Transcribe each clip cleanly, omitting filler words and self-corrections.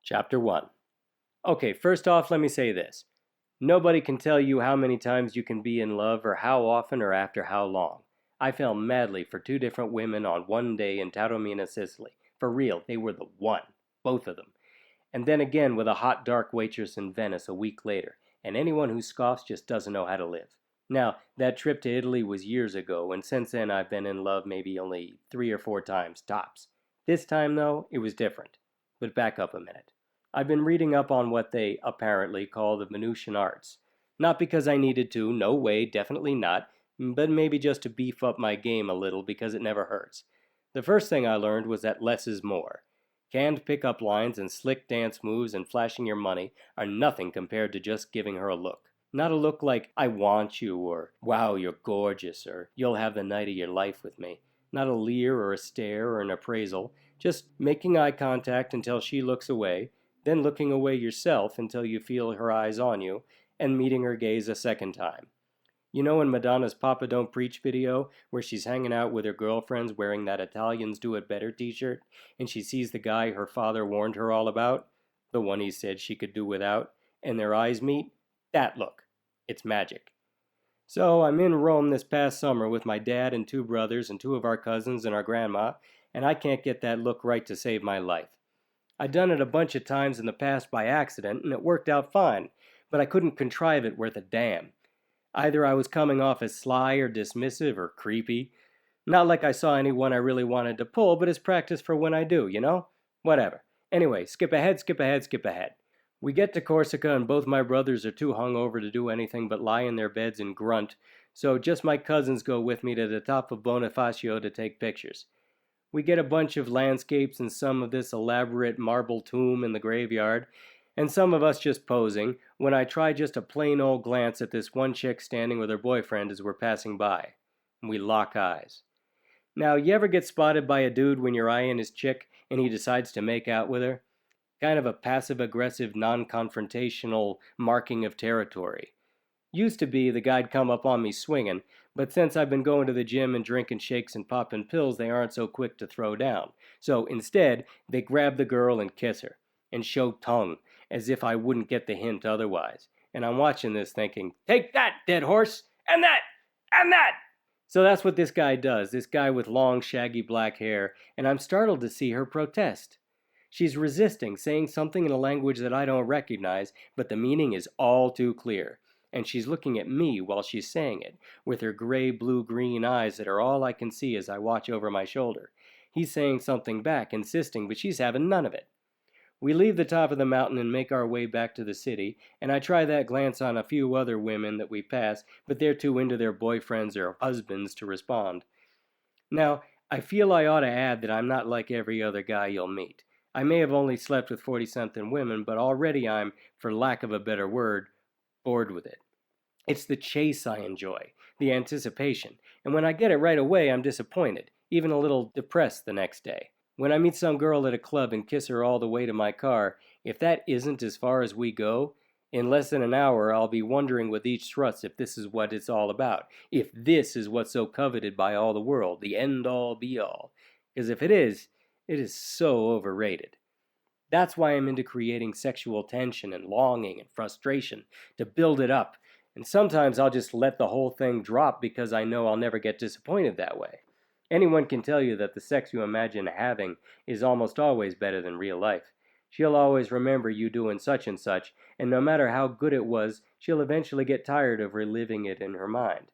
Chapter 1. Okay, first off, let me say this. Nobody can tell you how many times you can be in love or how often or after how long. I fell madly for two different women on one day in Taormina, Sicily. For real, they were the one. Both of them. And then again with a hot dark waitress in Venice a week later. And anyone who scoffs just doesn't know how to live. Now, that trip to Italy was years ago, and since then I've been in love maybe only 3 or 4 times, tops. This time, though, it was different. But back up a minute. I've been reading up on what they apparently call the Venusian arts. Not because I needed to, no way, definitely not, but maybe just to beef up my game a little because it never hurts. The first thing I learned was that less is more. Canned pickup lines and slick dance moves and flashing your money are nothing compared to just giving her a look. Not a look like, I want you, or wow, you're gorgeous, or you'll have the night of your life with me. Not a leer or a stare or an appraisal, just making eye contact until she looks away, then looking away yourself until you feel her eyes on you, and meeting her gaze a second time. You know in Madonna's Papa Don't Preach video, where she's hanging out with her girlfriends wearing that Italians Do It Better t-shirt, and she sees the guy her father warned her all about, the one he said she could do without, and their eyes meet? That look. It's magic. So I'm in Rome this past summer with my dad and 2 brothers and 2 of our cousins and our grandma, and I can't get that look right to save my life. I'd done it a bunch of times in the past by accident, and it worked out fine, but I couldn't contrive it worth a damn. Either I was coming off as sly or dismissive or creepy. Not like I saw anyone I really wanted to pull, but as practice for when I do, you know? Whatever. Anyway, skip ahead, skip ahead, skip ahead. We get to Corsica and both my brothers are too hungover to do anything but lie in their beds and grunt, so just my cousins go with me to the top of Bonifacio to take pictures. We get a bunch of landscapes and some of this elaborate marble tomb in the graveyard, and some of us just posing, when I try just a plain old glance at this one chick standing with her boyfriend as we're passing by. And we lock eyes. Now, you ever get spotted by a dude when you're eyeing his chick and he decides to make out with her? Kind of a passive-aggressive, non-confrontational marking of territory. Used to be the guy'd come up on me swinging, but since I've been going to the gym and drinking shakes and popping pills, they aren't so quick to throw down. So instead, they grab the girl and kiss her, and show tongue, as if I wouldn't get the hint otherwise. And I'm watching this thinking, take that, dead horse, and that, and that! So that's what this guy does, this guy with long, shaggy black hair, and I'm startled to see her protest. She's resisting, saying something in a language that I don't recognize, but the meaning is all too clear. And she's looking at me while she's saying it, with her gray, blue, green eyes that are all I can see as I watch over my shoulder. He's saying something back, insisting, but she's having none of it. We leave the top of the mountain and make our way back to the city, and I try that glance on a few other women that we pass, but they're too into their boyfriends or husbands to respond. Now, I feel I ought to add that I'm not like every other guy you'll meet. I may have only slept with 40-something women, but already I'm, for lack of a better word, bored with it. It's the chase I enjoy, the anticipation, and when I get it right away, I'm disappointed, even a little depressed the next day. When I meet some girl at a club and kiss her all the way to my car, if that isn't as far as we go, in less than an hour I'll be wondering with each thrust if this is what it's all about, if this is what's so coveted by all the world, the end-all be-all. Because if it is so overrated. That's why I'm into creating sexual tension and longing and frustration, to build it up, and sometimes I'll just let the whole thing drop because I know I'll never get disappointed that way. Anyone can tell you that the sex you imagine having is almost always better than real life. She'll always remember you doing such and such, and no matter how good it was, she'll eventually get tired of reliving it in her mind.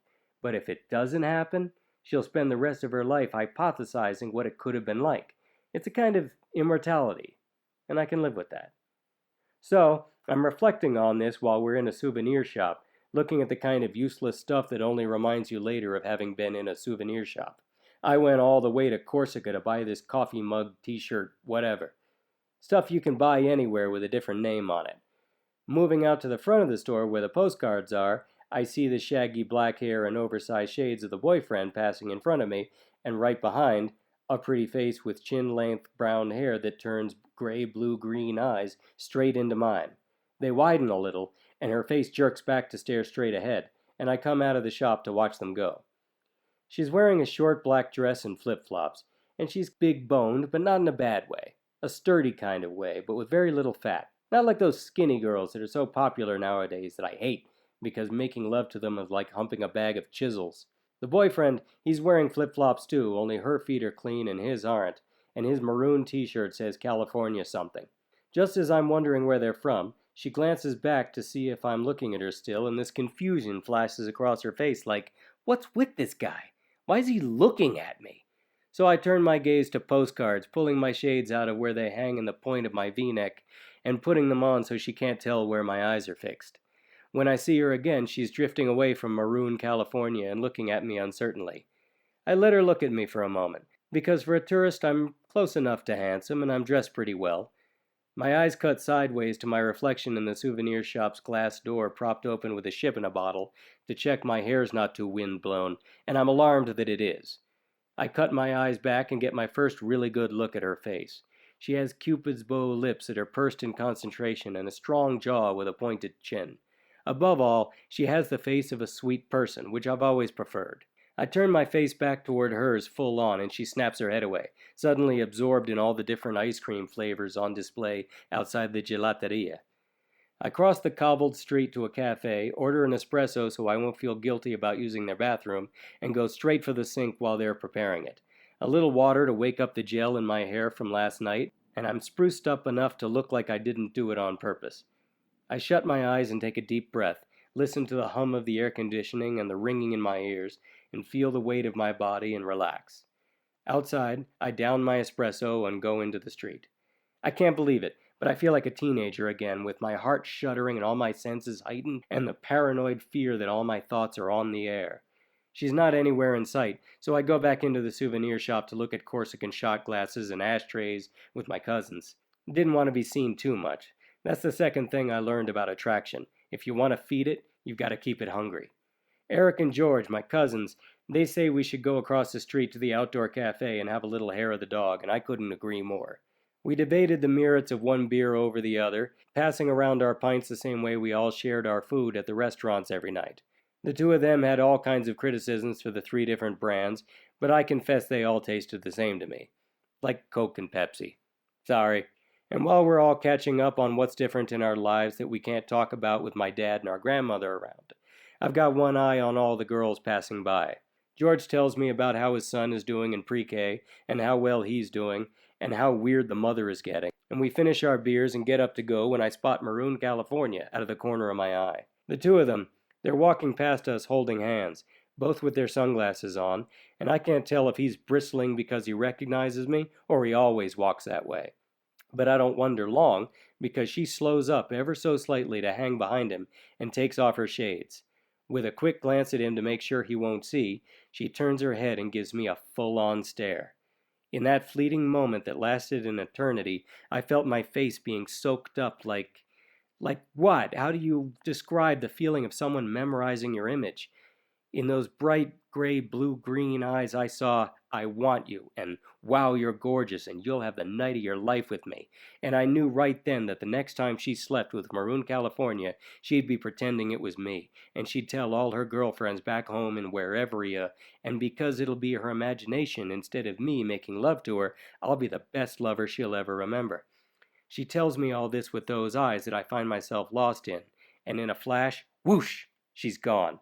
But if it doesn't happen, she'll spend the rest of her life hypothesizing what it could have been like. It's a kind of immortality, and I can live with that. So, I'm reflecting on this while we're in a souvenir shop, looking at the kind of useless stuff that only reminds you later of having been in a souvenir shop. I went all the way to Corsica to buy this coffee mug, t-shirt, whatever. Stuff you can buy anywhere with a different name on it. Moving out to the front of the store where the postcards are, I see the shaggy black hair and oversized shades of the boyfriend passing in front of me, and right behind, a pretty face with chin-length brown hair that turns gray, blue, green eyes straight into mine. They widen a little, and her face jerks back to stare straight ahead, and I come out of the shop to watch them go. She's wearing a short black dress and flip-flops, and she's big-boned, but not in a bad way. A sturdy kind of way, but with very little fat. Not like those skinny girls that are so popular nowadays that I hate, because making love to them is like humping a bag of chisels. The boyfriend, he's wearing flip-flops too, only her feet are clean and his aren't, and his maroon t-shirt says California something. Just as I'm wondering where they're from, she glances back to see if I'm looking at her still, and this confusion flashes across her face like, what's with this guy? Why is he looking at me? So I turn my gaze to postcards, pulling my shades out of where they hang in the point of my v-neck, and putting them on so she can't tell where my eyes are fixed. When I see her again, she's drifting away from maroon California and looking at me uncertainly. I let her look at me for a moment, because for a tourist I'm close enough to handsome and I'm dressed pretty well. My eyes cut sideways to my reflection in the souvenir shop's glass door propped open with a ship in a bottle to check my hair's not too wind-blown, and I'm alarmed that it is. I cut my eyes back and get my first really good look at her face. She has Cupid's bow lips that are pursed in concentration and a strong jaw with a pointed chin. Above all, she has the face of a sweet person, which I've always preferred. I turn my face back toward hers full on, and she snaps her head away, suddenly absorbed in all the different ice cream flavors on display outside the gelateria. I cross the cobbled street to a cafe, order an espresso so I won't feel guilty about using their bathroom, and go straight for the sink while they're preparing it. A little water to wake up the gel in my hair from last night, and I'm spruced up enough to look like I didn't do it on purpose. I shut my eyes and take a deep breath, listen to the hum of the air conditioning and the ringing in my ears, and feel the weight of my body and relax. Outside, I down my espresso and go into the street. I can't believe it, but I feel like a teenager again, with my heart shuddering and all my senses heightened, and the paranoid fear that all my thoughts are on the air. She's not anywhere in sight, so I go back into the souvenir shop to look at Corsican shot glasses and ashtrays with my cousins. Didn't want to be seen too much. That's the second thing I learned about attraction. If you want to feed it, you've got to keep it hungry. Eric and George, my cousins, they say we should go across the street to the outdoor cafe and have a little hair of the dog, and I couldn't agree more. We debated the merits of one beer over the other, passing around our pints the same way we all shared our food at the restaurants every night. The two of them had all kinds of criticisms for the three different brands, but I confess they all tasted the same to me. Like Coke and Pepsi. Sorry. And while we're all catching up on what's different in our lives that we can't talk about with my dad and our grandmother around, I've got one eye on all the girls passing by. George tells me about how his son is doing in pre-K, and how well he's doing, and how weird the mother is getting. And we finish our beers and get up to go when I spot Maroon California out of the corner of my eye. The two of them, they're walking past us holding hands, both with their sunglasses on, and I can't tell if he's bristling because he recognizes me or he always walks that way. But I don't wonder long, because she slows up ever so slightly to hang behind him and takes off her shades. With a quick glance at him to make sure he won't see, she turns her head and gives me a full-on stare. In that fleeting moment that lasted an eternity, I felt my face being soaked up like what? How do you describe the feeling of someone memorizing your image? In those bright gray blue-green eyes I saw, I want you, and wow, you're gorgeous, and you'll have the night of your life with me. And I knew right then that the next time she slept with Maroon California, she'd be pretending it was me, and she'd tell all her girlfriends back home in wherever, and because it'll be her imagination instead of me making love to her, I'll be the best lover she'll ever remember. She tells me all this with those eyes that I find myself lost in, and in a flash, whoosh, she's gone.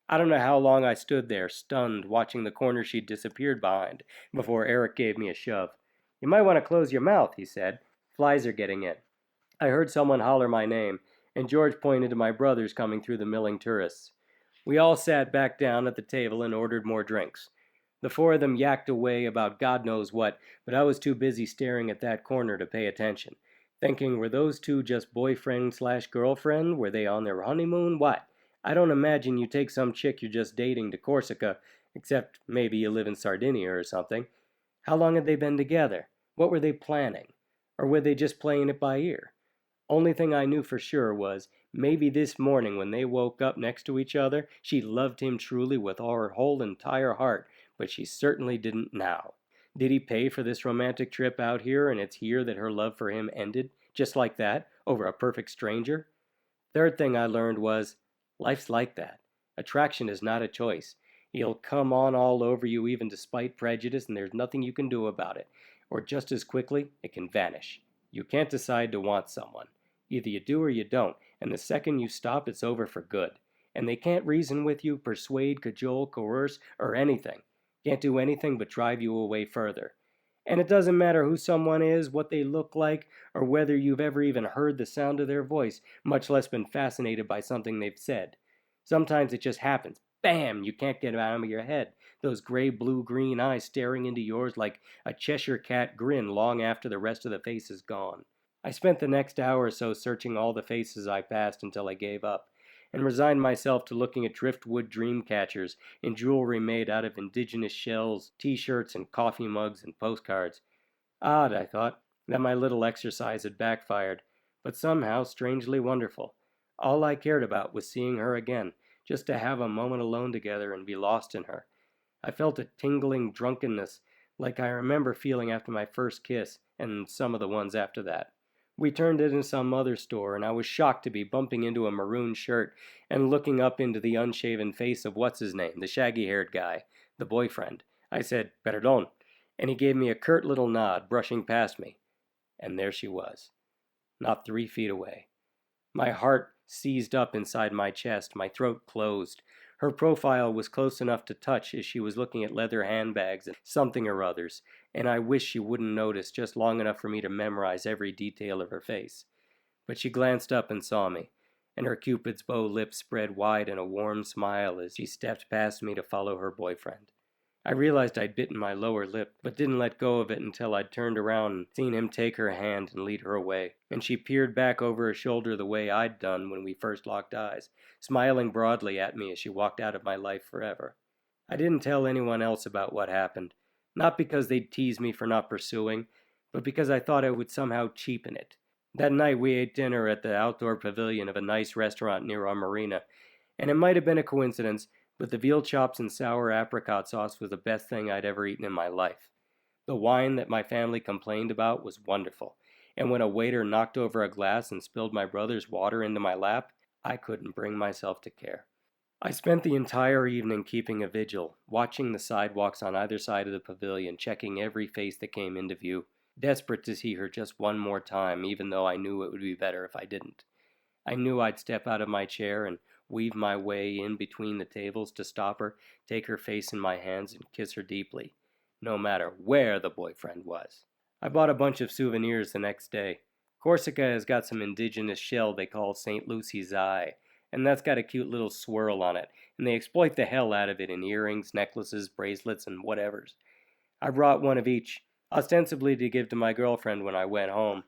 I don't know how long I stood there, stunned, watching the corner she'd disappeared behind, before Eric gave me a shove. "You might want to close your mouth," he said. "Flies are getting in." I heard someone holler my name, and George pointed to my brothers coming through the milling tourists. We all sat back down at the table and ordered more drinks. The four of them yacked away about God knows what, but I was too busy staring at that corner to pay attention, thinking, were those two just boyfriend/girlfriend? Were they on their honeymoon? What? I don't imagine you take some chick you're just dating to Corsica, except maybe you live in Sardinia or something. How long had they been together? What were they planning? Or were they just playing it by ear? Only thing I knew for sure was, maybe this morning when they woke up next to each other, she loved him truly with all her whole entire heart, but she certainly didn't now. Did he pay for this romantic trip out here, and it's here that her love for him ended, just like that, over a perfect stranger? Third thing I learned was, life's like that. Attraction is not a choice. He'll come on all over you even despite prejudice, and there's nothing you can do about it. or just as quickly, it can vanish. You can't decide to want someone. Either you do or you don't, and the second you stop, it's over for good. And they can't reason with you, persuade, cajole, coerce, or anything. Can't do anything but drive you away further. And it doesn't matter who someone is, what they look like, or whether you've ever even heard the sound of their voice, much less been fascinated by something they've said. Sometimes it just happens. Bam! You can't get it out of your head. Those gray, blue, green eyes staring into yours like a Cheshire cat grin long after the rest of the face is gone. I spent the next hour or so searching all the faces I passed until I gave up, and resigned myself to looking at driftwood dream catchers in jewelry made out of indigenous shells, t-shirts and coffee mugs and postcards. Odd, I thought, that my little exercise had backfired, but somehow strangely wonderful. All I cared about was seeing her again, just to have a moment alone together and be lost in her. I felt a tingling drunkenness like I remember feeling after my first kiss and some of the ones after that. We turned into some other store, and I was shocked to be bumping into a maroon shirt and looking up into the unshaven face of what's-his-name, the shaggy-haired guy, the boyfriend. I said, "Perdón," and he gave me a curt little nod, brushing past me. And there she was, not 3 feet away. My heart seized up inside my chest, my throat closed. Her profile was close enough to touch as she was looking at leather handbags and something or others, and I wished she wouldn't notice just long enough for me to memorize every detail of her face. But she glanced up and saw me, and her Cupid's bow lips spread wide in a warm smile as she stepped past me to follow her boyfriend. I realized I'd bitten my lower lip, but didn't let go of it until I'd turned around and seen him take her hand and lead her away, and she peered back over her shoulder the way I'd done when we first locked eyes, smiling broadly at me as she walked out of my life forever. I didn't tell anyone else about what happened, not because they'd tease me for not pursuing, but because I thought I would somehow cheapen it. That night we ate dinner at the outdoor pavilion of a nice restaurant near our marina, and it might have been a coincidence, but the veal chops and sour apricot sauce was the best thing I'd ever eaten in my life. The wine that my family complained about was wonderful, and when a waiter knocked over a glass and spilled my brother's water into my lap, I couldn't bring myself to care. I spent the entire evening keeping a vigil, watching the sidewalks on either side of the pavilion, checking every face that came into view, desperate to see her just one more time, even though I knew it would be better if I didn't. I knew I'd step out of my chair and weave my way in between the tables to stop her, take her face in my hands, and kiss her deeply, no matter where the boyfriend was. I bought a bunch of souvenirs the next day. Corsica has got some indigenous shell they call St. Lucy's Eye, and that's got a cute little swirl on it, and they exploit the hell out of it in earrings, necklaces, bracelets, and whatevers. I brought one of each, ostensibly to give to my girlfriend when I went home.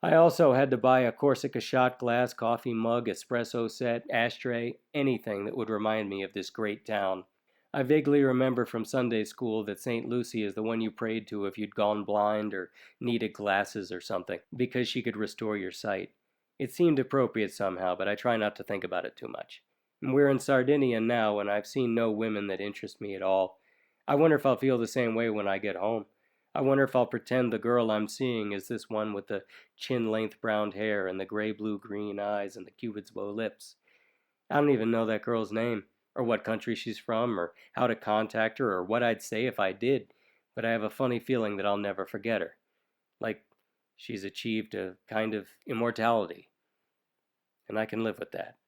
I also had to buy a Corsica shot glass, coffee mug, espresso set, ashtray, anything that would remind me of this great town. I vaguely remember from Sunday school that St. Lucy is the one you prayed to if you'd gone blind or needed glasses or something, because she could restore your sight. It seemed appropriate somehow, but I try not to think about it too much. We're in Sardinia now, and I've seen no women that interest me at all. I wonder if I'll feel the same way when I get home. I wonder if I'll pretend the girl I'm seeing is this one with the chin-length brown hair and the gray-blue-green eyes and the Cupid's bow lips. I don't even know that girl's name, or what country she's from, or how to contact her, or what I'd say if I did, but I have a funny feeling that I'll never forget her. Like she's achieved a kind of immortality. And I can live with that.